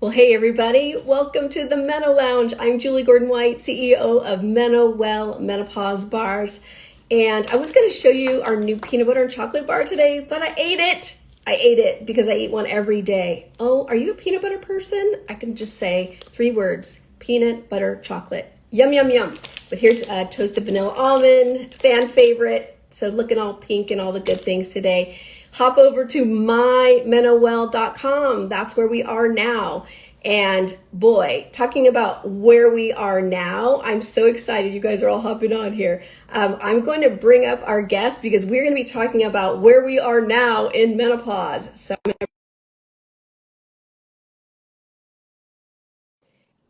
Well, hey everybody, welcome to the Meno Lounge. I'm Julie Gordon-White, CEO of MenoWell Menopause Bars. And I was going to show you our new peanut butter and chocolate bar today, but I ate it. I ate it because I eat one every day. Oh, are you a peanut butter person? I can just say 3 words: peanut butter chocolate. Yum, yum, yum. But here's a toasted vanilla almond, fan favorite. So looking all pink and all the good things today. Hop over to mymenowell.com. That's where we are now. And boy, talking about where we are now, I'm so excited you guys are all hopping on here. I'm going to bring up our guest because we're going to be talking about where we are now in menopause.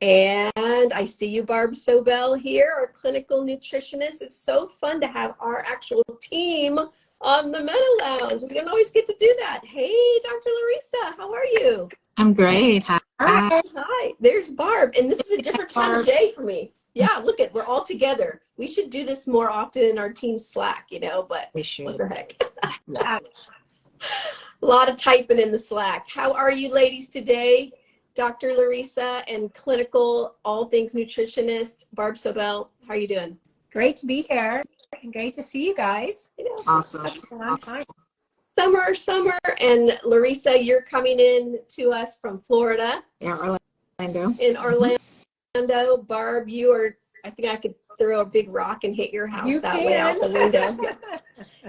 And I see you, Barb Sobel here, our clinical nutritionist. It's so fun to have our actual team on the Meno Lounge. We don't always get to do that. Hey, Dr. LaReesa, how are you? I'm great. Hi. Hi, there's Barb. And this is a different time of day for me. Yeah, look at, we're all together. We should do this more often in our team Slack, but We should. what the heck? A lot of typing in the Slack. How are you ladies today? Dr. LaReesa and clinical all things nutritionist, Barb Sobel. How are you doing? Great to be here and great to see you guys. Awesome. It's a long time. Summer. And LaReesa, you're coming in to us from Florida. Yeah, Orlando. In Orlando. Barb, I think I could throw a big rock and hit your house way out the window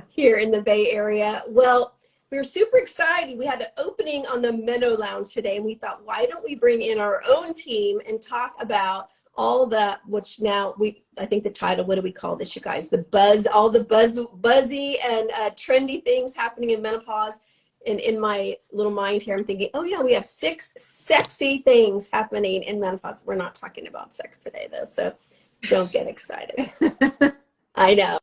here in the Bay Area. Well, we were super excited. We had an opening on the Meno Lounge today, and we thought, why don't we bring in our own team and talk about all the, I think the title, what do we call this, you guys? All the buzzy and trendy things happening in menopause. And in my little mind here, I'm thinking, oh yeah, we have 6 sexy things happening in menopause. We're not talking about sex today though, so don't get excited. I know.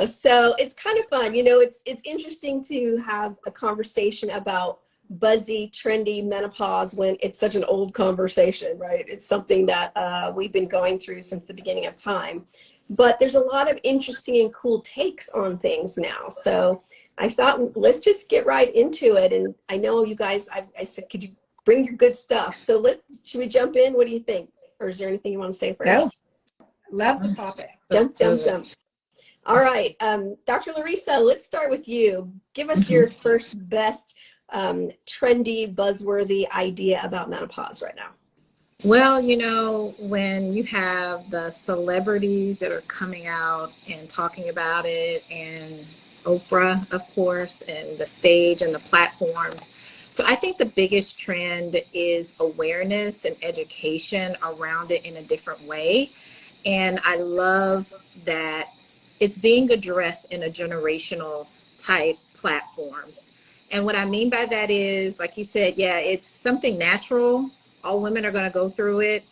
So it's kind of fun. It's interesting to have a conversation about buzzy, trendy menopause when it's such an old conversation, right? It's something that we've been going through since the beginning of time. But there's a lot of interesting and cool takes on things now. So I thought, let's just get right into it. And I know you guys, I said, could you bring your good stuff? So should we jump in? What do you think? Or is there anything you want to say first? No. Love the topic. Jump. All right, Dr. LaReesa, let's start with you. Give us your first best trendy, buzzworthy idea about menopause right now. Well, when you have the celebrities that are coming out and talking about it, and Oprah, of course, and the stage and the platforms. So I think the biggest trend is awareness and education around it in a different way. And I love that it's being addressed in a generational type platforms. And what I mean by that is, like you said, yeah, it's something natural. All women are going to go through it.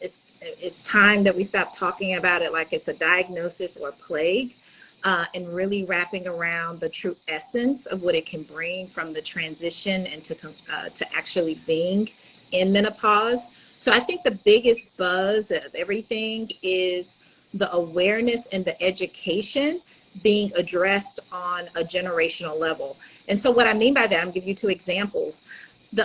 It's time that we stop talking about it like it's a diagnosis or a plague, and really wrapping around the true essence of what it can bring from the transition and to actually being in menopause. So I think the biggest buzz of everything is the awareness and the education being addressed on a generational level. And so what I mean by that, I'm giving you 2 examples.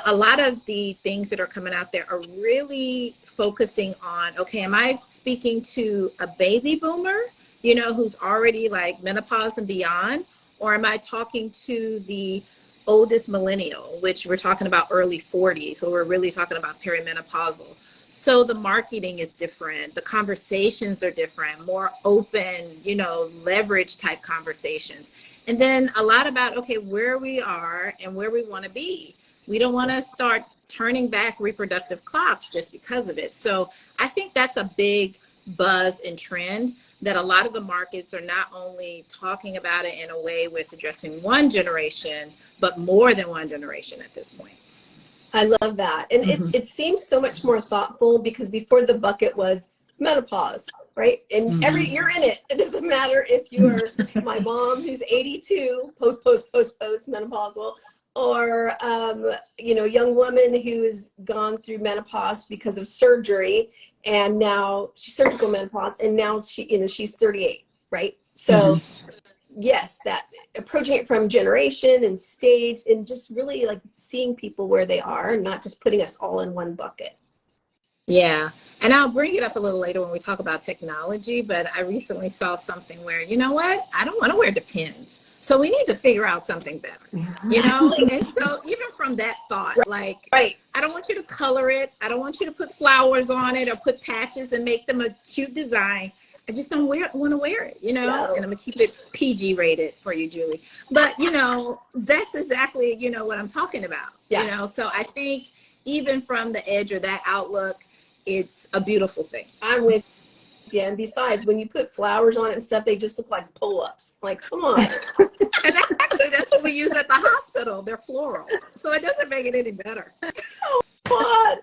A lot of the things that are coming out there are really focusing on, okay, am I speaking to a baby boomer, who's already like menopause and beyond, or am I talking to the oldest millennial, which we're talking about early 40s, so we're really talking about perimenopausal. So the marketing is different. The conversations are different, more open, leverage type conversations. And then a lot about, okay, where we are and where we want to be. We don't want to start turning back reproductive clocks just because of it. So I think that's a big buzz and trend that a lot of the markets are not only talking about it in a way where it's addressing one generation, but more than one generation at this point. I love that. And it seems so much more thoughtful because before the bucket was menopause, right? And you're in it. It doesn't matter if you're my mom who's 82, post menopausal, or young woman who's gone through menopause because of surgery, and now she's surgical menopause, and now she's 38, right? So yes, that approaching it from generation and stage and just really like seeing people where they are, not just putting us all in one bucket. Yeah. And I'll bring it up a little later when we talk about technology, but I recently saw something where, you know what? I don't want to wear Depends. So we need to figure out something better, you know? And so even from that thought, like, Right. I don't want you to color it. I don't want you to put flowers on it or put patches and make them a cute design. I just don't want to wear it, you know? No. And I'm going to keep it PG rated for you, Julie. But, you know, that's exactly, you know, what I'm talking about, you know? So I think even from the edge or that outlook, it's a beautiful thing. I'm with you. And besides, when you put flowers on it and stuff, they just look like pull-ups. Like, come on. And actually, that's what we use at the hospital. They're floral. So it doesn't make it any better. Oh, God.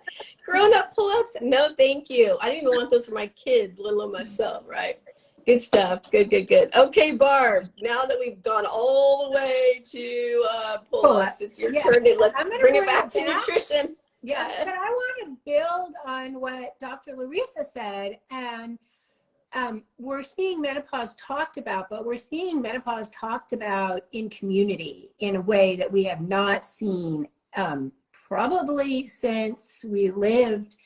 Grown-up pull-ups? No, thank you. I didn't even want those for my kids, let alone myself, right? Good stuff. Good, good, good. Okay, Barb, now that we've gone all the way to pull-ups, it's your turn. Let's bring it back to nutrition. Yeah, but I want to build on what Dr. LaReesa said, and we're seeing menopause talked about, but we're seeing menopause talked about in community in a way that we have not seen probably since we lived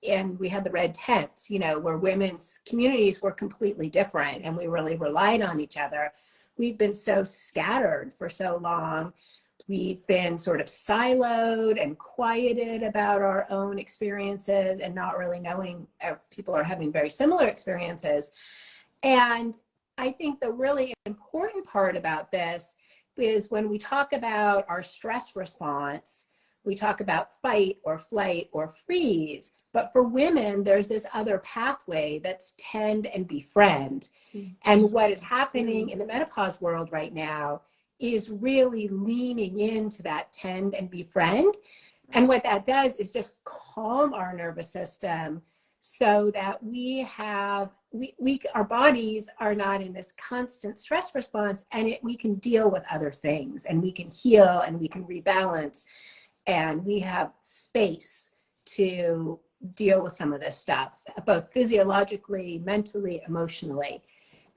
and we had the red tents, you know, where women's communities were completely different and we really relied on each other. We've been so scattered for so long. We've been sort of siloed and quieted about our own experiences and not really knowing people are having very similar experiences. And I think the really important part about this is when we talk about our stress response, we talk about fight or flight or freeze. But for women, there's this other pathway that's tend and befriend. And what is happening in the menopause world right now is really leaning into that tend and befriend. And what that does is just calm our nervous system so that our bodies are not in this constant stress response, and we can deal with other things, and we can heal, and we can rebalance, and we have space to deal with some of this stuff, both physiologically, mentally, emotionally.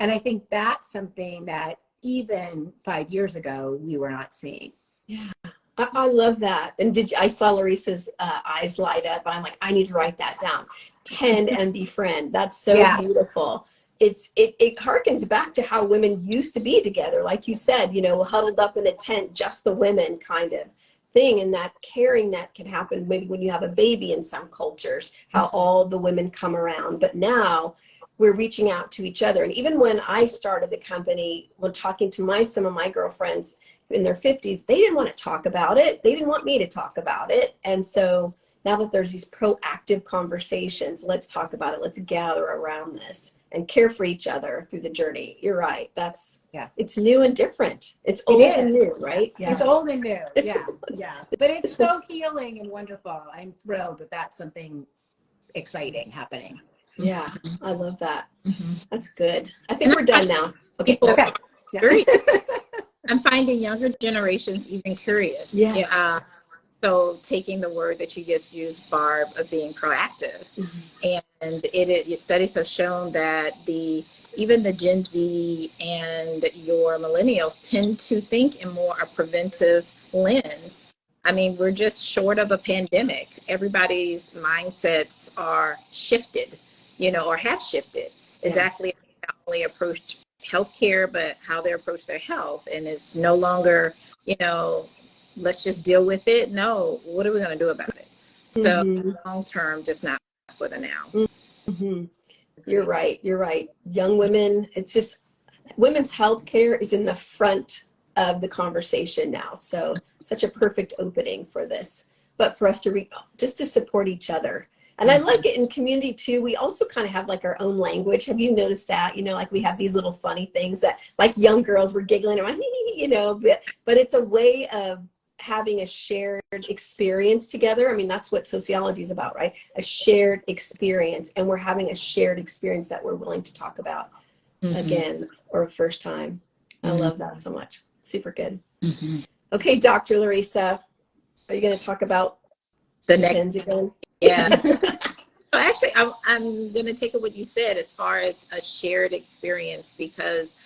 And I think that's something that even 5 years ago, we were not seeing. Yeah, I love that. And I saw LaReesa's eyes light up, and I'm like, I need to write that down. Tend and befriend. That's so beautiful. It harkens back to how women used to be together. Like you said, you know, huddled up in a tent, just the women kind of thing. And that caring that can happen maybe when you have a baby in some cultures, how all the women come around. But now we're reaching out to each other. And even when I started the company, when talking to some of my girlfriends in their 50s, they didn't want to talk about it. They didn't want me to talk about it. And so now that there's these proactive conversations, let's talk about it. Let's gather around this and care for each other through the journey. You're right. It's new and different. It's old and new, right? Yeah. It's old and new. Yeah. But it's so healing and wonderful. I'm thrilled that that's something exciting happening. Yeah, I love that. That's good. I think we're done now. Okay. I'm finding younger generations even curious. Yeah. So taking the word that you just used, Barb, of being proactive. And your studies have shown that even the Gen Z and your millennials tend to think in more a preventive lens. I mean, we're just short of a pandemic. Everybody's mindsets are shifted, you know, or have shifted. Exactly, not only approach healthcare, but how they approach their health. And it's no longer, you know, let's just deal with it. No, what are we going to do about it? So long term, just not for the now. You're right. You're right. Young women, it's just women's health care is in the front of the conversation now. So such a perfect opening for this, but for us to just to support each other. And I like it in community too. We also kind of have like our own language. Have you noticed that? You know, like we have these little funny things that like young girls were giggling around, you know, but it's a way of having a shared experience together. I mean, that's what sociology is about, right? A shared experience. And we're having a shared experience that we're willing to talk about again or first time. I love that so much. Super good. Okay, Dr. LaReesa, are you going to talk about the Depends again? Yeah. So actually, I'm going to take what you said as far as a shared experience, because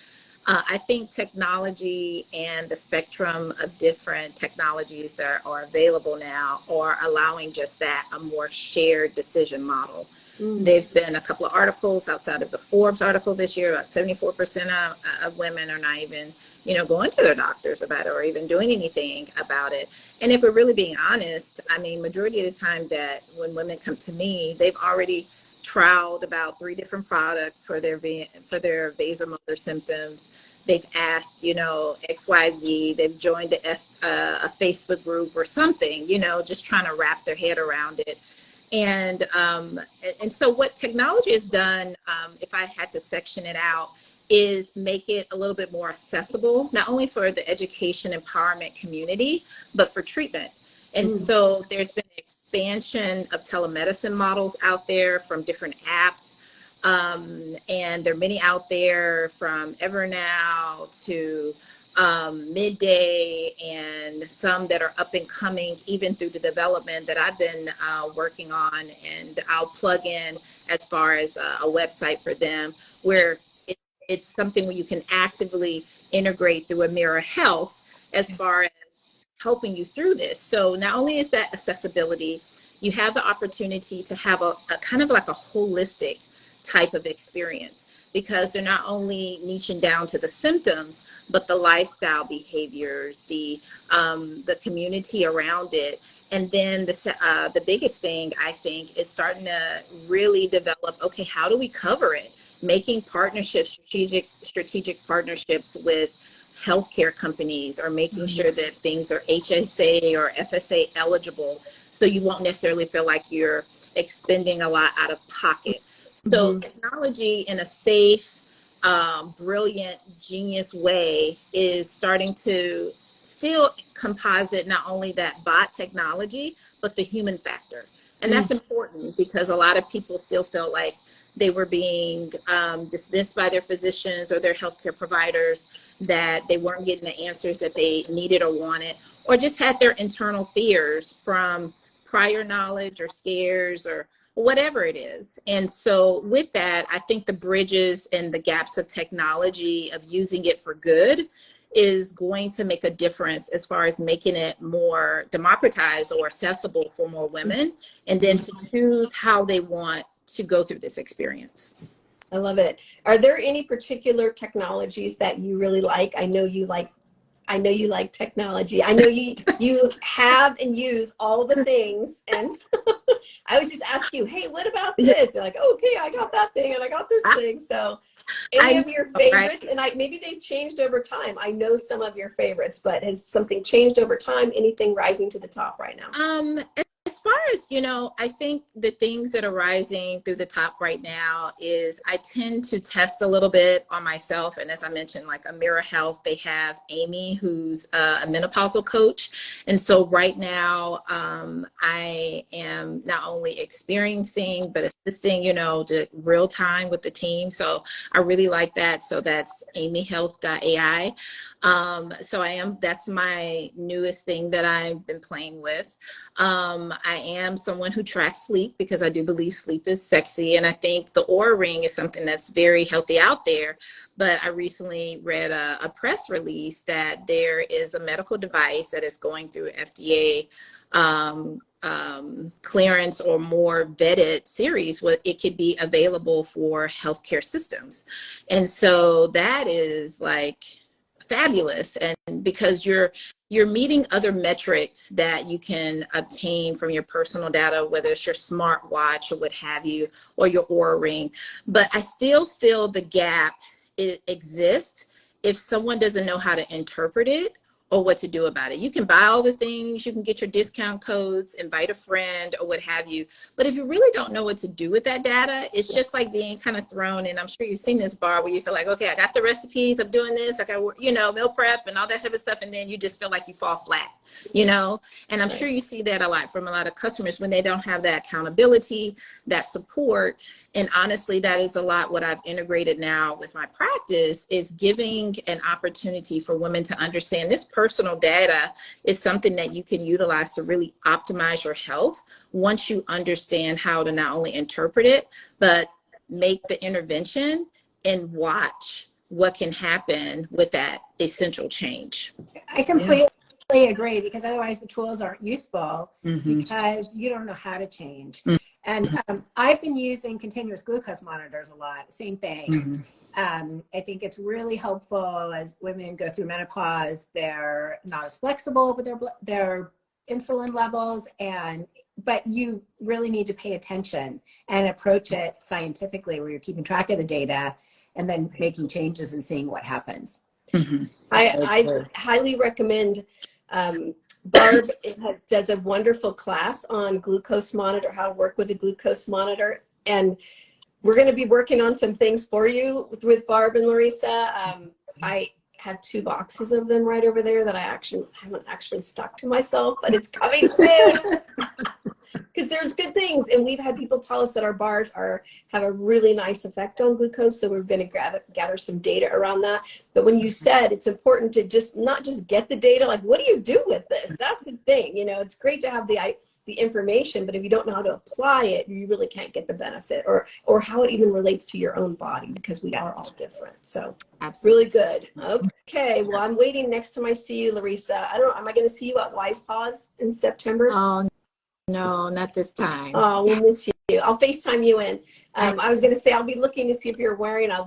I think technology and the spectrum of different technologies that are available now are allowing just that, a more shared decision model. There've been a couple of articles outside of the Forbes article this year about 74% of women are not even, going to their doctors about it or even doing anything about it. And if we're really being honest, I mean, majority of the time that when women come to me, they've already trialed about 3 different products for their vasomotor symptoms. They've asked, XYZ. They've joined a Facebook group or something, just trying to wrap their head around it. And so what technology has done, if I had to section it out, is make it a little bit more accessible, not only for the education empowerment community, but for treatment. And so there's been expansion of telemedicine models out there from different apps. And there are many out there, from Evernow to Midday, and some that are up and coming, even through the development that I've been working on. And I'll plug in as far as a website for them, where it's something where you can actively integrate through a Mirror Health as far as helping you through this. So not only is that accessibility, you have the opportunity to have a kind of like a holistic type of experience, because they're not only niching down to the symptoms, but the lifestyle behaviors, the community around it. And then the biggest thing, I think, is starting to really develop, okay, how do we cover it? Making partnerships, strategic partnerships with healthcare companies, or making sure that things are HSA or FSA eligible, so you won't necessarily feel like you're expending a lot out of pocket. So technology, in a safe, brilliant, genius way, is starting to still composite not only that bot technology, but the human factor. And that's important, because a lot of people still felt like they were being dismissed by their physicians or their healthcare providers, that they weren't getting the answers that they needed or wanted, or just had their internal fears from prior knowledge or scares or whatever it is. And so with that, I think the bridges and the gaps of technology, of using it for good, is going to make a difference as far as making it more democratized or accessible for more women, and then to choose how they want to go through this experience. I love it. Are there any particular technologies that you really like? I know you like technology. I know you have and use all the things, and I would just ask you, hey, what about this? You're like, oh, okay, I got that thing and I got this thing. So any of your favorites, and maybe they've changed over time. I know some of your favorites, but has something changed over time? Anything rising to the top right now? As far as, I think the things that are rising through the top right now is, I tend to test a little bit on myself. And as I mentioned, like a Mirror Health, they have Amy, who's a menopausal coach. And so right now, I am not only experiencing, but assisting, to real time with the team. So I really like that. So that's amyhealth.ai. That's my newest thing that I've been playing with. I am someone who tracks sleep, because I do believe sleep is sexy. And I think the Oura Ring is something that's very healthy out there. But I recently read a press release that there is a medical device that is going through FDA clearance or more vetted series, where it could be available for healthcare systems. And so that is like fabulous. And because you're meeting other metrics that you can obtain from your personal data, whether it's your smartwatch or what have you, or your Oura Ring. But I still feel the gap exists if someone doesn't know how to interpret it or what to do about it. You can buy all the things, you can get your discount codes, invite a friend or what have you. But if you really don't know what to do with that data, it's just like being kind of thrown in. I'm sure you've seen this, bar, where you feel like, okay, I got the recipes, I'm doing this, I got, meal prep and all that type of stuff. And then you just feel like you fall flat, and I'm sure you see that a lot from a lot of customers when they don't have that accountability, that support. And honestly, that is a lot what I've integrated now with my practice, is giving an opportunity for women to understand this personal data is something that you can utilize to really optimize your health once you understand how to not only interpret it, but make the intervention and watch what can happen with that essential change. I completely agree, because otherwise the tools aren't useful, Mm-hmm. because you don't know how to change. Mm-hmm. And I've been using continuous glucose monitors a lot. Same thing. Mm-hmm. I think it's really helpful as women go through menopause. They're not as flexible with their insulin levels, but you really need to pay attention and approach it scientifically, where you're keeping track of the data and then making changes and seeing what happens. Mm-hmm. I highly recommend, Barb does a wonderful class on glucose monitor, how to work with a glucose monitor. And we're going to be working on some things for you with Barb and LaReesa. I have 2 boxes of them right over there that I haven't actually stuck to myself, but it's coming soon. Because there's good things, and we've had people tell us that our bars have a really nice effect on glucose, so we're going to gather some data around that. But when you said it's important to not just get the data, like, what do you do with this? That's the thing. You know, it's great to have the information, but if you don't know how to apply it, you really can't get the benefit or how it even relates to your own body, because we are all different. So really good. Okay, well, I'm waiting next time I see you, LaReesa. I don't know, am I going to see you at Wise Paws in September? Oh, no, not this time. Oh, we'll miss you. I'll FaceTime you in. I was going to say, I'll be looking to see if you're wearing a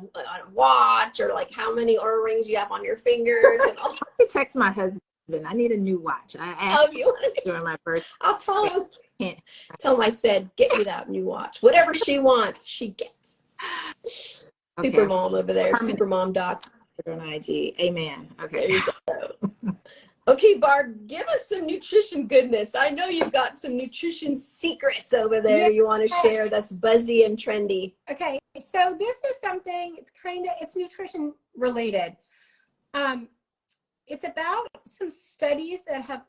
watch, or like how many Oura rings you have on your fingers. And all. I text my husband. I need a new watch. I asked during my birthday. I'll tell him. Tell him I said, get you that new watch. Whatever she wants, she gets. Okay. Super mom over there. Super mom doc. On IG. Amen. Okay. There you go. Okay, Barb, give us some nutrition goodness. I know you've got some nutrition secrets over there you want to share that's buzzy and trendy. Okay, so this is something, it's nutrition related. It's about some studies that have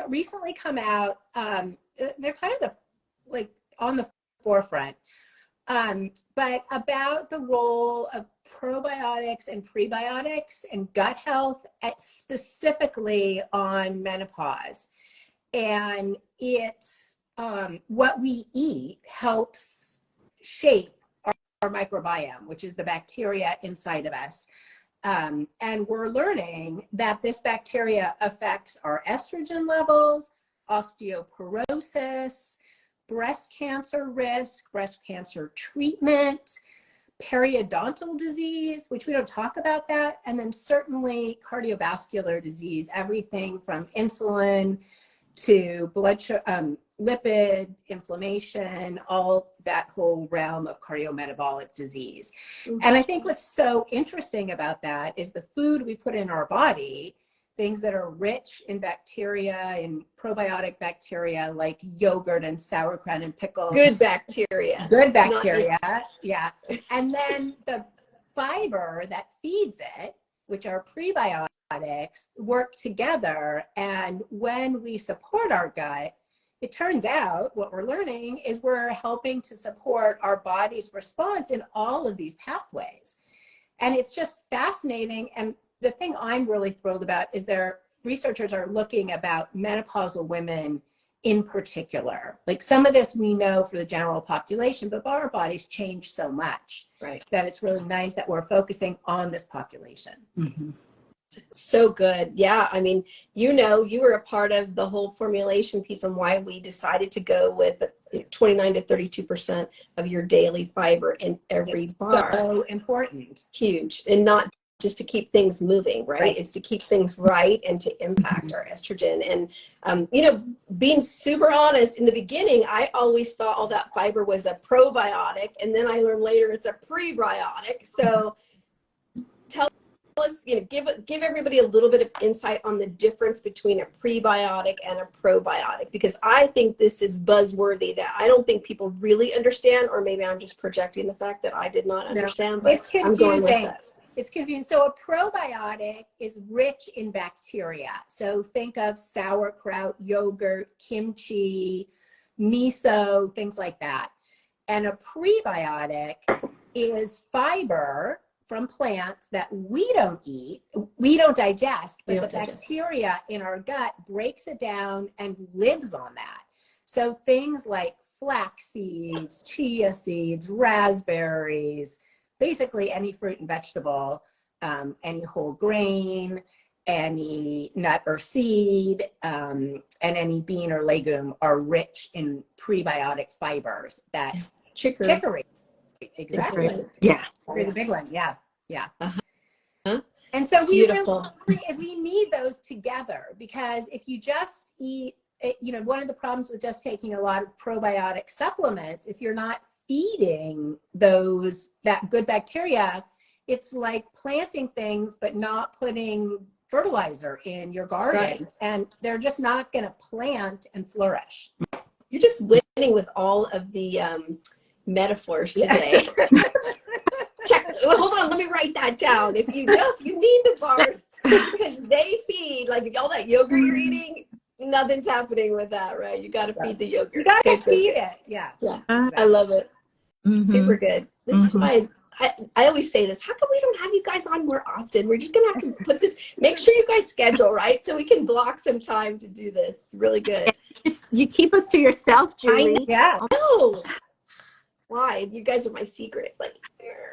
recently come out. They're kind of on the forefront, but about the role of probiotics and prebiotics and gut health, specifically on menopause. And it's what we eat helps shape our microbiome, which is the bacteria inside of us. And we're learning that this bacteria affects our estrogen levels, osteoporosis, breast cancer risk, breast cancer treatment, periodontal disease, which we don't talk about that, and then certainly cardiovascular disease, everything from insulin to blood sugar, lipid, inflammation, all that whole realm of cardiometabolic disease. Mm-hmm. And I think what's so interesting about that is the food we put in our body, things that are rich in bacteria and probiotic bacteria like yogurt and sauerkraut and pickles. Good bacteria. Good bacteria, yeah. And then the fiber that feeds it, which are prebiotics, work together. And when we support our gut, it turns out what we're learning is we're helping to support our body's response in all of these pathways. And it's just fascinating. And the thing I'm really thrilled about is researchers are looking about menopausal women in particular. Like, some of this we know for the general population, but our bodies change so much, right, that it's really nice that we're focusing on this population. Mm-hmm. So good. Yeah. I mean, you were a part of the whole formulation piece on why we decided to go with 29 to 32% of your daily fiber in every bar. So important. Huge. And not just to keep things moving, right? It's to keep things right and to impact our estrogen. And, being super honest, in the beginning, I always thought all that fiber was a probiotic. And then I learned later it's a prebiotic. So tell us, give everybody a little bit of insight on the difference between a prebiotic and a probiotic, because I think this is buzzworthy that I don't think people really understand, or maybe I'm just projecting the fact that I did not understand, but it's confusing. I'm going with that. It's confusing. So a probiotic is rich in bacteria. So think of sauerkraut, yogurt, kimchi, miso, things like that. And a prebiotic is fiber from plants that we don't eat, we don't digest, but the bacteria in our gut breaks it down and lives on that. So things like flax seeds, chia seeds, raspberries, basically any fruit and vegetable any whole grain, any nut or seed, and any bean or legume are rich in prebiotic fibers. That chicory, exactly. Yeah. Chicory, the big one. Yeah. Uh-huh. And so Beautiful. we need those together, because if you just eat, one of the problems with just taking a lot of probiotic supplements, if you're not feeding that good bacteria, it's like planting things but not putting fertilizer in your garden, Right. and they're just not going to plant and flourish. You're just winning with all of the metaphors today. Check. Well, hold on. Let me write that down. If you don't, you need the bars, because they feed, like all that yogurt you're eating. Nothing's happening with that, right? You got to feed the yogurt. You got to feed it. Yeah. I love it. Super good. This is why I always say this. How come we don't have you guys on more often? We're just gonna have to put this. Make sure you guys schedule, right, so we can block some time to do this. Really good. You keep us to yourself, Julie. Yeah. No. Why? You guys are my secret. Like,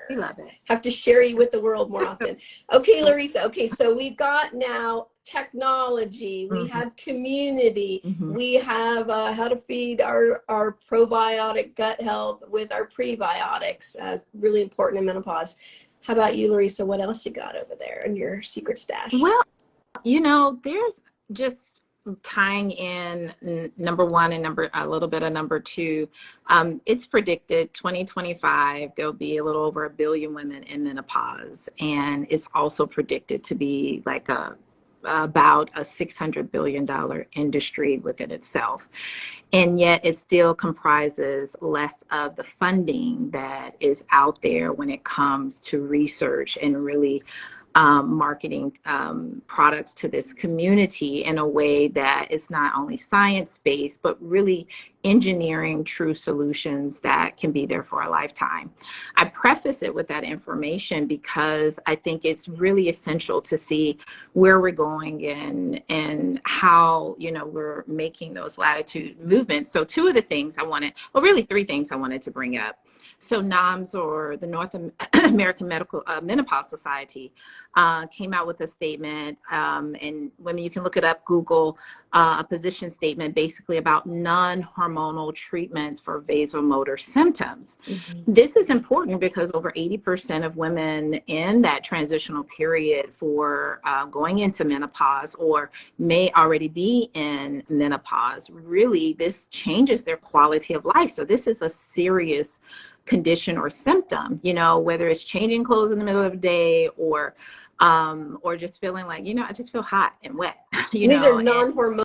We love it. have to share you with the world more often. Okay, LaReesa. Okay, so we've got now technology. We have community. We have how to feed our probiotic gut health with our prebiotics. Really important in menopause. How about you, LaReesa? What else you got over there in your secret stash? Well, there's just tying in number one and a little bit of number two. It's predicted 2025 there'll be a little over 1 billion women in menopause, and it's also predicted to be like about a $600 billion industry within itself, and yet it still comprises less of the funding that is out there when it comes to research and really marketing products to this community in a way that is not only science-based, but really engineering true solutions that can be there for a lifetime. I preface it with that information because I think it's really essential to see where we're going and how, we're making those latitude movements. So two of the things really three things I wanted to bring up. So NAMS, or the North American Menopause Society, came out with a statement, and women, you can look it up, Google, a position statement basically about non-hormonal treatments for vasomotor symptoms. This is important because over 80% of women in that transitional period for going into menopause, or may already be in menopause, really this changes their quality of life. So this is a serious condition or symptom, whether it's changing clothes in the middle of the day, or just feeling like, I just feel hot and wet. These are non-hormonal.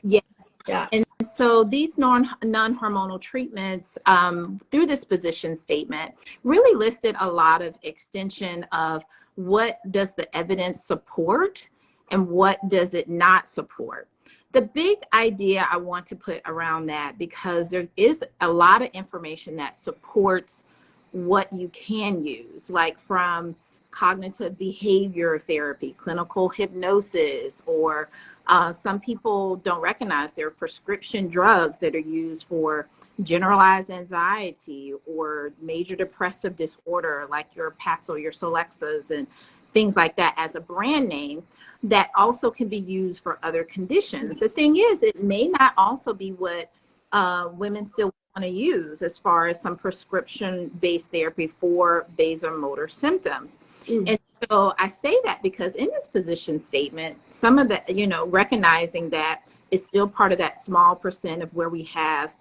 Yes. Yeah. And so these non-hormonal treatments, through this position statement, really listed a lot of extension of what does the evidence support and what does it not support. The big idea I want to put around that, because there is a lot of information that supports what you can use, like from cognitive behavior therapy, clinical hypnosis, or some people don't recognize there are prescription drugs that are used for generalized anxiety or major depressive disorder, like your Paxil, your Celexas, and things like that as a brand name, that also can be used for other conditions. The thing is, it may not also be what women still want to use as far as some prescription-based therapy for vasomotor symptoms. And so I say that because in this position statement, some of the, recognizing that it's still part of that small percent of where we have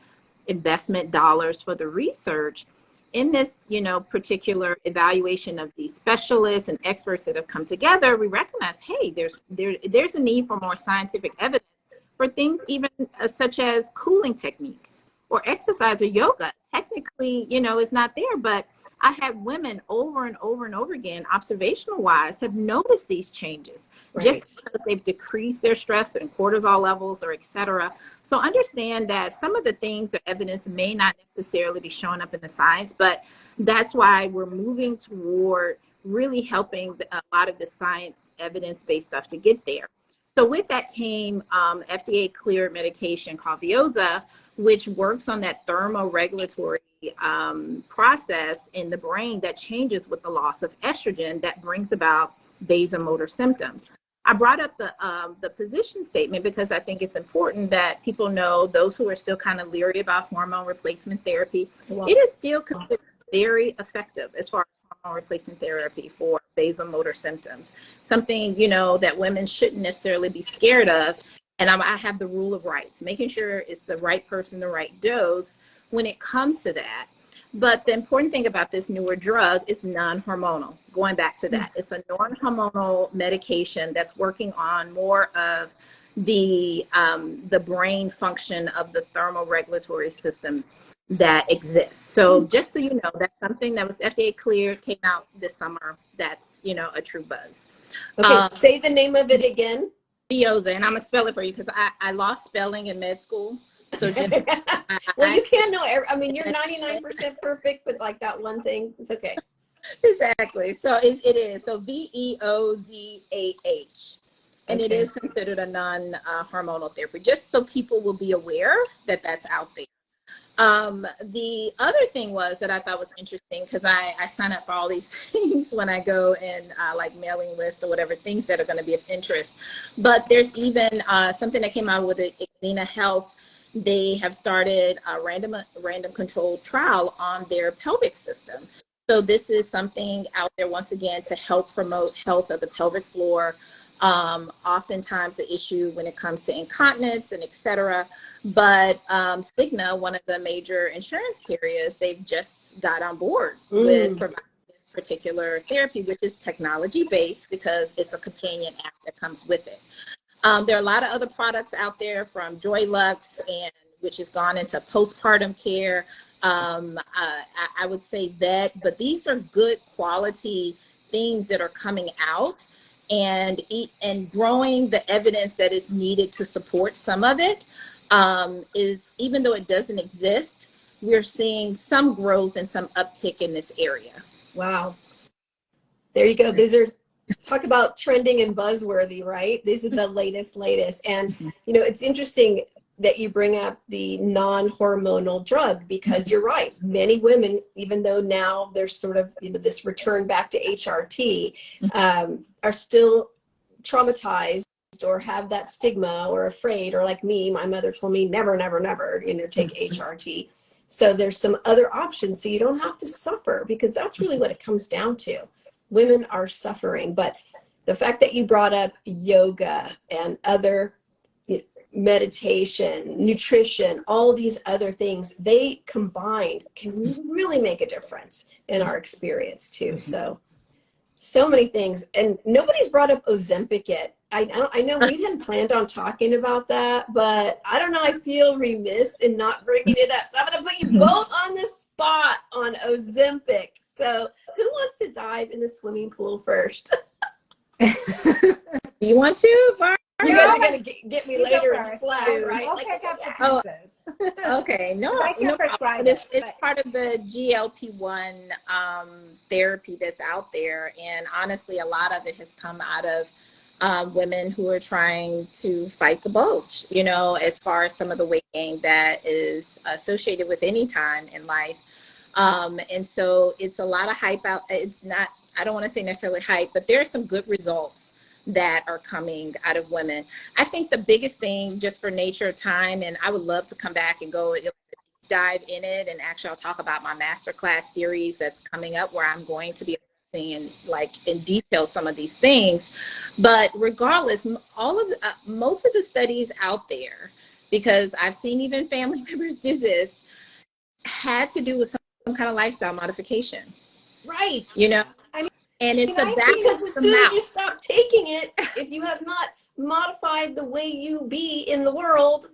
investment dollars for the research. In this, particular evaluation of these specialists and experts that have come together, we recognize, hey, there's a need for more scientific evidence for things even such as cooling techniques or exercise or yoga. Technically, it's not there, but I had women over and over and over again, observational wise, have noticed these changes, just because they've decreased their stress and cortisol levels, or et cetera. So understand that some of the things or evidence may not necessarily be showing up in the science, but that's why we're moving toward really helping a lot of the science evidence-based stuff to get there. So with that came FDA cleared medication called Veoza, which works on that thermoregulatory process in the brain that changes with the loss of estrogen that brings about vasomotor symptoms. I brought up the position statement because I think it's important that people know, those who are still kind of leery about hormone replacement therapy, it is still considered very effective as far as hormone replacement therapy for vasomotor symptoms. Something, you know, that women shouldn't necessarily be scared of. And I have the rule of rights, making sure it's the right person, the right dose when it comes to that. But the important thing about this newer drug is non-hormonal. Going back to that, it's a non-hormonal medication that's working on more of the brain function of the thermoregulatory systems that exist. So just so you know, that's something that was FDA cleared, came out this summer. That's, you know, a true buzz. Okay, say the name of it again. Bioza, and I'm gonna spell it for you because I lost spelling in med school. So just, well, you can't know. I mean, you're 99% perfect, but like that one thing, it's okay. Exactly. So it is. So VEOZAH. And it is considered a non-hormonal therapy, just so people will be aware that that's out there. The other thing was that I thought was interesting, because I sign up for all these things when I go in like mailing list or whatever, things that are going to be of interest. But there's even something that came out with it, Xena Health. They have started a random controlled trial on their pelvic system. So this is something out there, once again, to help promote health of the pelvic floor. Oftentimes the issue when it comes to incontinence and et cetera. But Cigna, one of the major insurance carriers, they've just got on board with providing this particular therapy, which is technology based because it's a companion app that comes with it. There are a lot of other products out there, from Joylux, and which has gone into postpartum care. I would say vet, but these are good quality things that are coming out, and growing the evidence that is needed to support some of it. Is, even though it doesn't exist, we're seeing some growth and some uptick in this area. Wow. There you go. These are, talk about trending and buzzworthy, right? These are the latest. And, you know, it's interesting that you bring up the non-hormonal drug, because you're right. Many women, even though now there's sort of, you know, this return back to HRT, are still traumatized or have that stigma or afraid, or like me, my mother told me, never, never, never, you know, take HRT. So there's some other options, so you don't have to suffer, because that's really what it comes down to. Women are suffering. But the fact that you brought up yoga and other, you know, meditation, nutrition, all these other things, they combined can really make a difference in our experience too. So many things. And nobody's brought up Ozempic yet. I know we hadn't planned on talking about that, but I don't know, I feel remiss in not bringing it up. So I'm going to put you both on the spot on Ozempic. So who wants to dive in the swimming pool first? You want to, Barb? You guys are going to get me later and slack, right? We'll pick up the pieces. Okay, no problem. It's part of the GLP-1 therapy that's out there. And honestly, a lot of it has come out of women who are trying to fight the bulge, you know, as far as some of the weight gain that is associated with any time in life. And so it's a lot of hype out. It's not, I don't want to say necessarily hype, but there are some good results that are coming out of women. I think the biggest thing, just for nature of time, and I would love to come back and go dive in it, and actually I'll talk about my masterclass series that's coming up, where I'm going to be in detail some of these things. But regardless, most of the studies out there, because I've seen even family members do this, had to do with some kind of lifestyle modification. Right. You know, and it's the back because as soon as you stop taking it, if you have not modified the way you be in the world.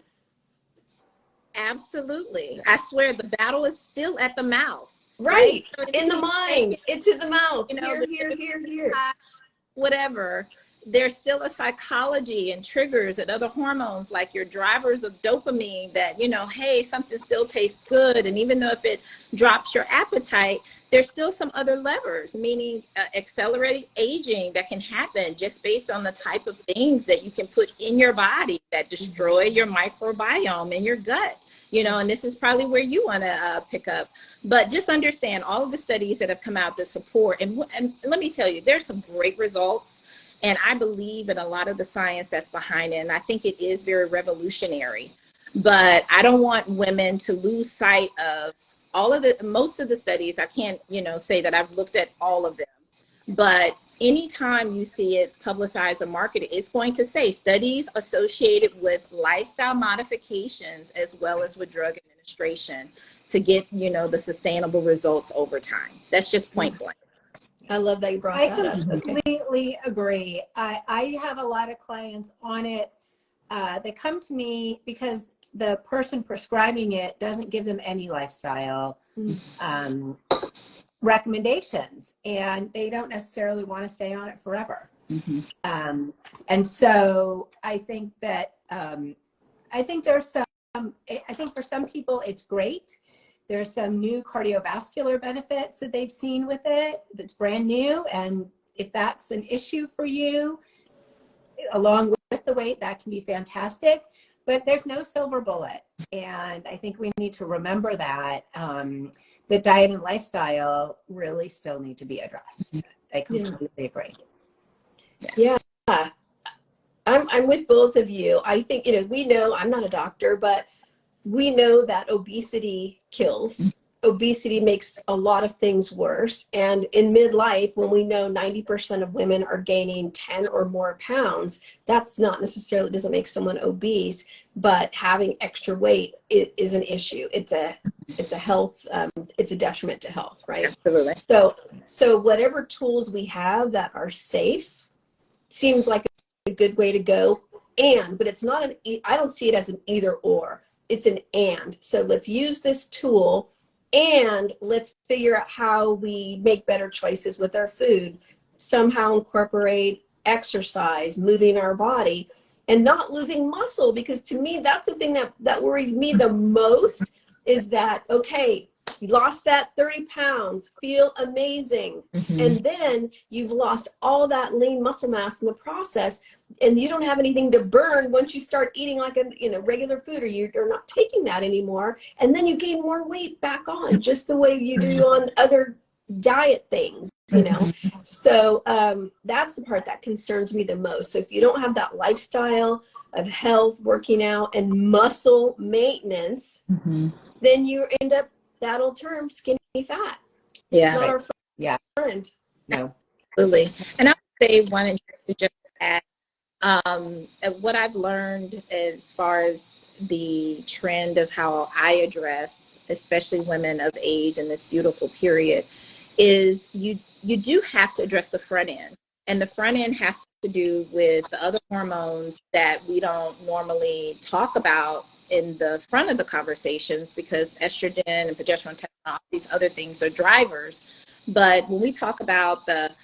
Absolutely. I swear the battle is still at the mouth. Right. So in the mind, into the mouth, you know, here. Whatever. There's still a psychology and triggers and other hormones, like your drivers of dopamine, that, you know, hey, something still tastes good. And even though if it drops your appetite, there's still some other levers, meaning accelerated aging that can happen just based on the type of things that you can put in your body that destroy your microbiome in your gut. you know, and this is probably where you want to pick up. But just understand all of the studies that have come out to support, and let me tell you, there's some great results. And I believe in a lot of the science that's behind it. And I think it is very revolutionary. But I don't want women to lose sight of most of the studies. I can't, you know, say that I've looked at all of them. But anytime you see it publicized and marketed, it's going to say studies associated with lifestyle modifications as well as with drug administration to get, you know, the sustainable results over time. That's just point blank. I love that you brought that up. I completely agree. I have a lot of clients on it that come to me because the person prescribing it doesn't give them any lifestyle recommendations, and they don't necessarily want to stay on it forever. And so I think that I think for some people it's great. There's some new cardiovascular benefits that they've seen with it that's brand new, and if that's an issue for you, along with the weight, that can be fantastic. But there's no silver bullet, and I think we need to remember that the diet and lifestyle really still need to be addressed. I completely agree. Yeah. I'm with both of you. I think, you know, we know, I'm not a doctor, but we know that obesity kills. Obesity makes a lot of things worse. And in midlife, when we know 90% of women are gaining 10 or more pounds, that's not necessarily, doesn't make someone obese, but having extra weight is an issue. It's a health, it's a detriment to health, right? Absolutely. So whatever tools we have that are safe seems like a good way to go. But it's not I don't see it as an either or. It's an and. So let's use this tool and let's figure out how we make better choices with our food, somehow incorporate exercise, moving our body, and not losing muscle. Because to me, that's the thing that worries me the most is that, okay, you lost that 30 pounds, feel amazing. And then you've lost all that lean muscle mass in the process, and you don't have anything to burn once you start eating like a regular food, or you're not taking that anymore. And then you gain more weight back on, just the way you do on other diet things, you know? So that's the part that concerns me the most. So if you don't have that lifestyle of health, working out, and muscle maintenance, then you end up, that old term, skinny fat. Yeah. Not our friend. No. Absolutely. And I would say one to just add, what I've learned as far as the trend of how I address, especially women of age in this beautiful period, is you do have to address the front end. And the front end has to do with the other hormones that we don't normally talk about in the front of the conversations, because estrogen and progesterone, all these other things are drivers. But when we talk about the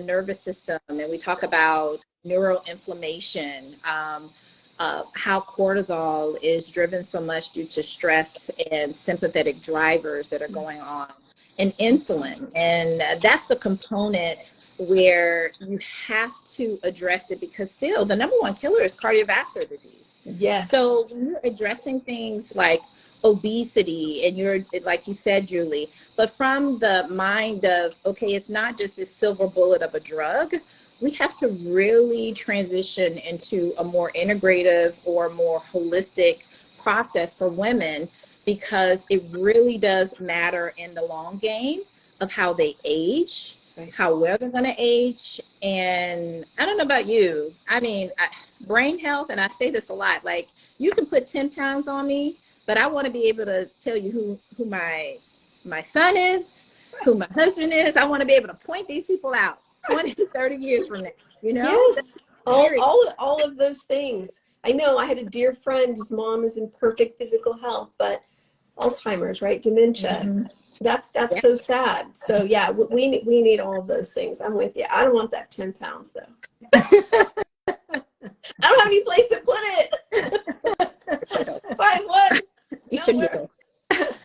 nervous system, and we talk about neuroinflammation, how cortisol is driven so much due to stress and sympathetic drivers that are going on, and insulin, and that's the component where you have to address it, because still the number one killer is cardiovascular disease. Yes. So when you're addressing things like obesity, and you're, like you said, Julie, but from the mind of, okay, it's not just this silver bullet of a drug, we have to really transition into a more integrative or more holistic process for women, because it really does matter in the long game of how they age, how well they're going to age. And I don't know about you, I mean, brain health, and I say this a lot, like, you can put 10 pounds on me, but I want to be able to tell you who my son is, who my husband is. I want to be able to point these people out 20, 30 years from now, you know? Yes, all of those things. I know I had a dear friend, his mom is in perfect physical health, but Alzheimer's, right? Dementia. That's so sad. So yeah, we need all of those things. I'm with you. I don't want that 10 pounds though. I don't have any place to put it. 5'1".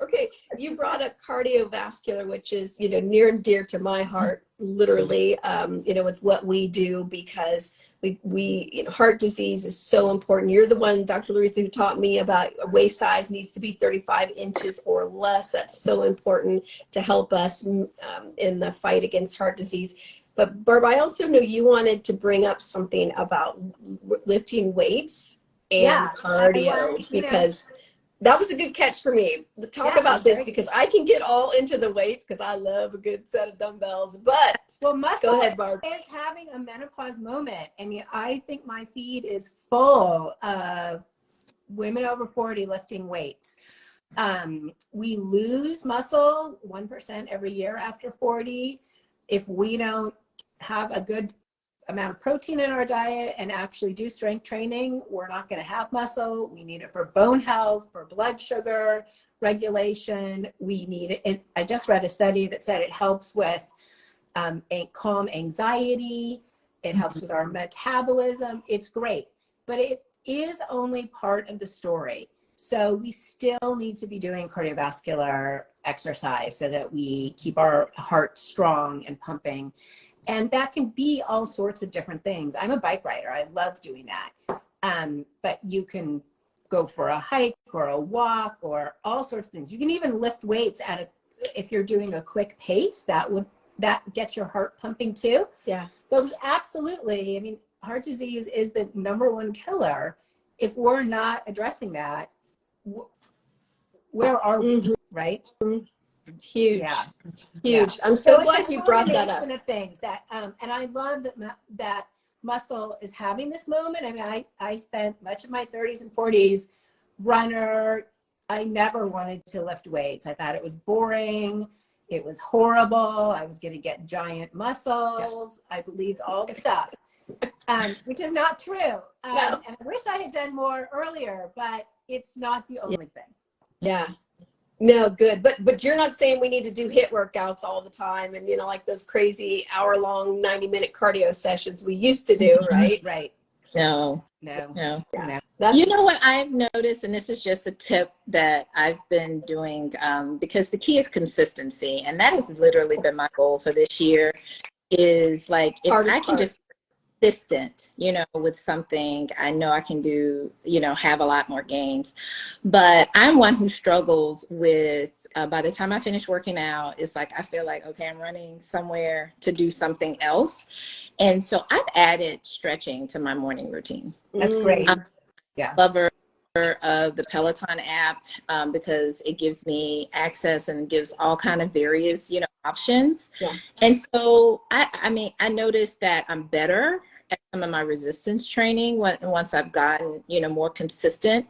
Okay, you brought up cardiovascular, which is, near and dear to my heart, literally, with what we do, because we heart disease is so important. You're the one, Dr. LaReesa, who taught me about waist size needs to be 35 inches or less. That's so important to help us in the fight against heart disease. But Barb, I also know you wanted to bring up something about lifting weights and cardio, because that was a good catch for me. Talk about this, because I can get all into the weights because I love a good set of dumbbells. But muscle go ahead, Barb. is having a menopause moment. I mean, I think my feed is full of women over 40 lifting weights. We lose muscle 1% every year after 40. If we don't have a good amount of protein in our diet and actually do strength training, we're not going to have muscle. We need it for bone health, for blood sugar regulation. We need it. I just read a study that said it helps with calm anxiety. It helps with our metabolism. It's great, but it is only part of the story. So we still need to be doing cardiovascular exercise so that we keep our heart strong and pumping. And that can be all sorts of different things. I'm a bike rider. I love doing that. But you can go for a hike or a walk or all sorts of things. You can even lift weights if you're doing a quick pace, that gets your heart pumping too. Yeah. But we absolutely, I mean, heart disease is the #1 killer. If we're not addressing that, where are we, right? Huge. Yeah. Huge. Yeah. I'm so glad you brought that up. Of things that, and I love that muscle is having this moment. I mean, I spent much of my 30s and 40s runner. I never wanted to lift weights. I thought it was boring. It was horrible. I was going to get giant muscles. I believed all the stuff, which is not true. No. And I wish I had done more earlier, but it's not the only thing. Yeah. No, good. But you're not saying we need to do HIIT workouts all the time and, like those crazy hour-long, 90-minute cardio sessions we used to do, right? Right. No. Yeah. You know what I've noticed, and this is just a tip that I've been doing, because the key is consistency, and that has literally been my goal for this year, is like, if I can just be consistent, with something, I know I can do, have a lot more gains. But I'm one who struggles with, by the time I finish working out, it's like I feel like, okay, I'm running somewhere to do something else. And so I've added stretching to my morning routine. That's great. Yeah. Lover of the Peloton app, because it gives me access and gives all kind of various, options. Yeah. And so I noticed that I'm better at some of my resistance training once I've gotten, more consistent.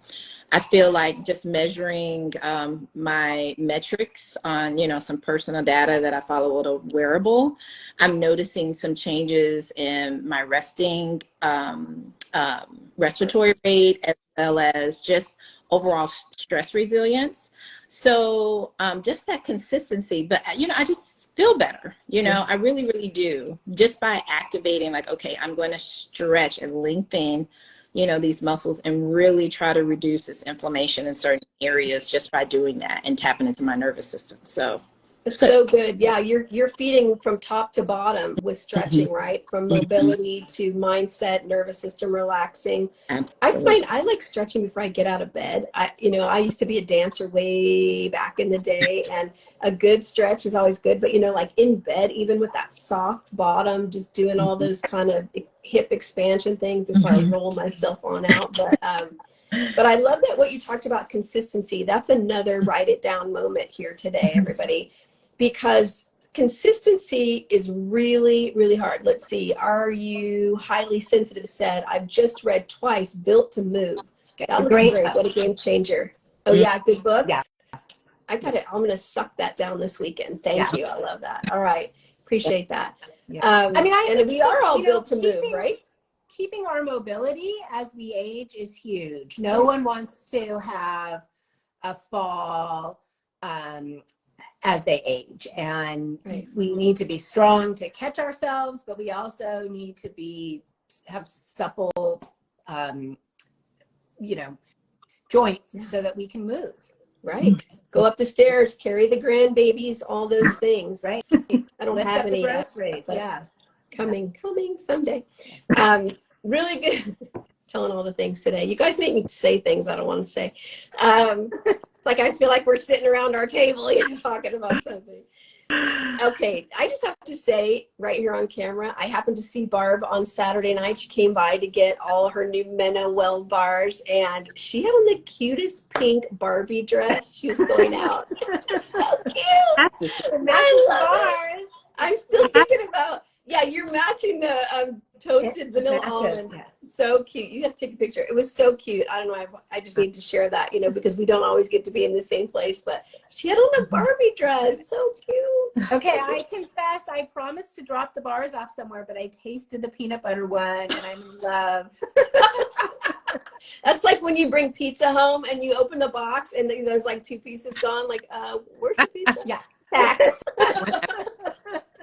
I feel like just measuring my metrics on, some personal data that I follow with a wearable, I'm noticing some changes in my resting respiratory rate, as well as just overall stress resilience. So just that consistency, but I just feel better, I really, really do, just by activating, like, okay, I'm going to stretch and lengthen, these muscles and really try to reduce this inflammation in certain areas just by doing that and tapping into my nervous system. So it's so good. Yeah, you're feeding from top to bottom with stretching, right? From mobility to mindset, nervous system relaxing. Absolutely. I find I like stretching before I get out of bed. I used to be a dancer way back in the day, and a good stretch is always good. But like in bed, even with that soft bottom, just doing all those kind of hip expansion things before I roll myself on out. But I love that what you talked about, consistency. That's another write it down moment here today, everybody. Because consistency is really, really hard. Let's see. Are you highly sensitive? Said, I've just read twice, Built to Move. That looks great. What a game changer. Oh yeah, good book. Yeah. I'm going to suck that down this weekend. Thank you. I love that. All right. Appreciate that. Yeah. And we are all built to move, right? Keeping our mobility as we age is huge. No one wants to have a fall as they age, and we need to be strong to catch ourselves, but we also need to have supple joints so that we can move. Right. Go up the stairs, carry the grandbabies, all those things. Right. I don't Lift have up any the groceries. Yeah. coming someday. Really good. Telling all the things today. You guys make me say things I don't want to say. It's like I feel like we're sitting around our table and talking about something. Okay, I just have to say right here on camera, I happened to see Barb on Saturday night. She came by to get all her new MenoWell bars, and she had on the cutest pink Barbie dress. She was going out. So cute. I love it. I'm still thinking about, yeah, you're matching the toasted vanilla almonds. Yeah. So cute. You have to take a picture. It was so cute. I don't know. I just need to share that, because we don't always get to be in the same place. But she had on a Barbie dress. So cute. Okay, I confess, I promised to drop the bars off somewhere, but I tasted the peanut butter one, and I'm in love. That's like when you bring pizza home and you open the box and there's like 2 pieces gone. Like, where's the pizza? Yeah. Facts.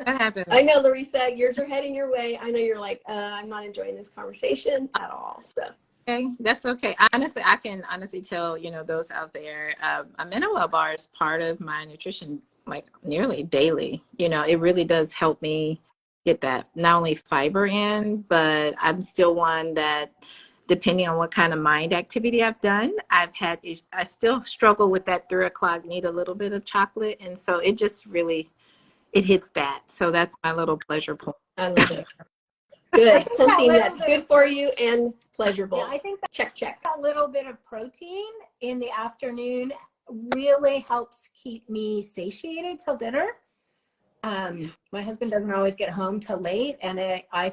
That happens. I know, LaReesa, yours are heading your way. I know you're like, I'm not enjoying this conversation at all. So. Okay, that's okay. Honestly, I can tell, those out there, a MenoWell bar is part of my nutrition, like nearly daily. It really does help me get that not only fiber in, but I'm still one that, depending on what kind of mind activity I've done, I still struggle with that 3 o'clock, need a little bit of chocolate. And so it just really, it hits that. So that's my little pleasure point. I love it. Good. Something that's good for you and pleasurable. Yeah, I think check. A little bit of protein in the afternoon really helps keep me satiated till dinner. My husband doesn't always get home till late, and I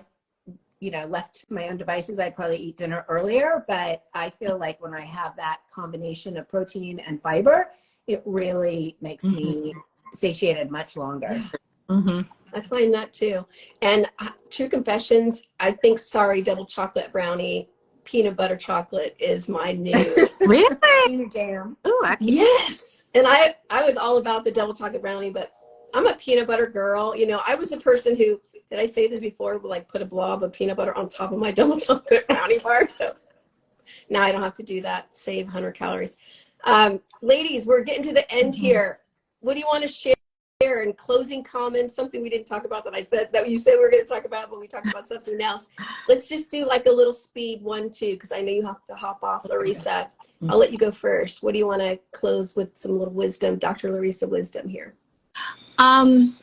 left to my own devices, I'd probably eat dinner earlier, but I feel like when I have that combination of protein and fiber, it really makes me satiated much longer. Mm-hmm. I find that too. And true confessions, I think Sorry Double Chocolate Brownie peanut butter chocolate is my new really jam. Oh, yes. And I was all about the double chocolate brownie, but I'm a peanut butter girl. I was a person who, did I say this before, would like put a blob of peanut butter on top of my double chocolate brownie bar. So now I don't have to do that. Save 100 calories. Ladies, we're getting to the end here. What do you want to share in closing comments? Something we didn't talk about that you said we were going to talk about, but we talked about something else. Let's just do like a little speed 1, 2, because I know you have to hop off, LaReesa. I'll let you go first. What do you want to close with? Some little wisdom, Dr. LaReesa wisdom here. I'm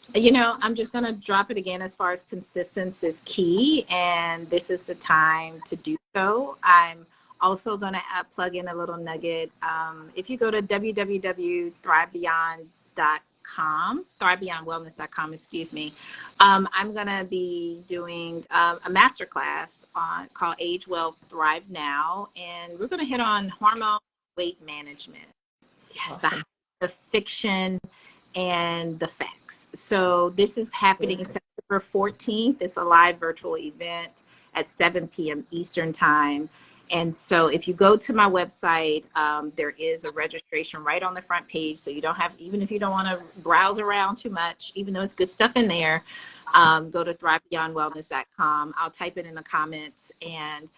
just going to drop it again as far as consistency is key, and this is the time to do so. I'm also going to plug in a little nugget. If you go to thrivebeyondwellness.com, excuse me, I'm going to be doing a masterclass called Age Well, Thrive Now, and we're going to hit on hormone weight management. Yes, awesome. The fiction and the facts. So this is happening September 14th. It's a live virtual event at 7 p.m. Eastern time. And so if you go to my website, there is a registration right on the front page. So you don't have, even if you don't want to browse around too much, even though it's good stuff in there, go to thrivebeyondwellness.com. I'll type it in the comments, and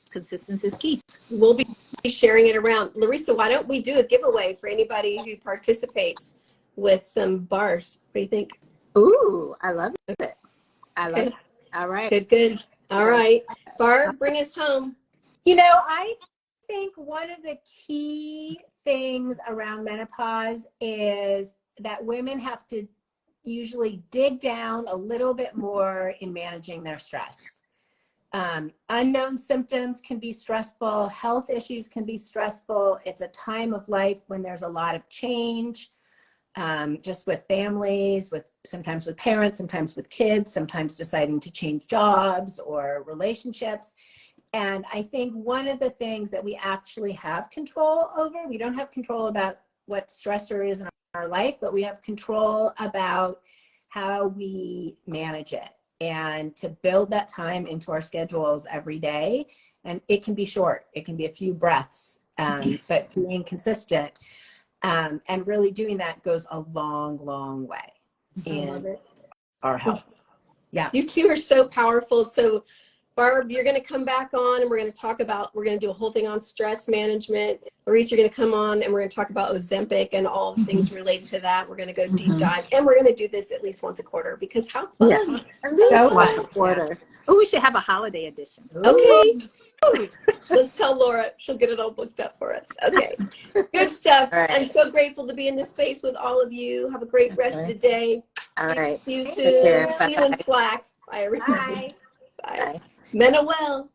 consistency is key. We'll be sharing it around. LaReesa, why don't we do a giveaway for anybody who participates with some bars? What do you think? Ooh, I love it. I love it. All right. Good. All right. Barb, bring us home. I think one of the key things around menopause is that women have to usually dig down a little bit more in managing their stress. Unknown symptoms can be stressful. Health issues can be stressful. It's a time of life when there's a lot of change, just with families, sometimes with parents, sometimes with kids, sometimes deciding to change jobs or relationships. And I think one of the things that we actually have control over, we don't have control about what stressor is in our life, but we have control about how we manage it, and to build that time into our schedules every day. And it can be short, it can be a few breaths, but being consistent and really doing that goes a long way in our health. Yeah. You two are so powerful. So Barb, you're going to come back on and we're going to do a whole thing on stress management. LaReesa, you're going to come on and we're going to talk about Ozempic and all the things related to that. We're going to go deep dive, and we're going to do this at least once a quarter, because how fun. Yes. So Once a quarter. Oh, we should have a holiday edition. Okay. Let's tell Laura. She'll get it all booked up for us. Okay. Good stuff. All right. I'm so grateful to be in this space with all of you. Have a great rest of the day. All right. See you Take soon. care. See you in Slack. Bye, everybody. Bye. Bye. MenoWell.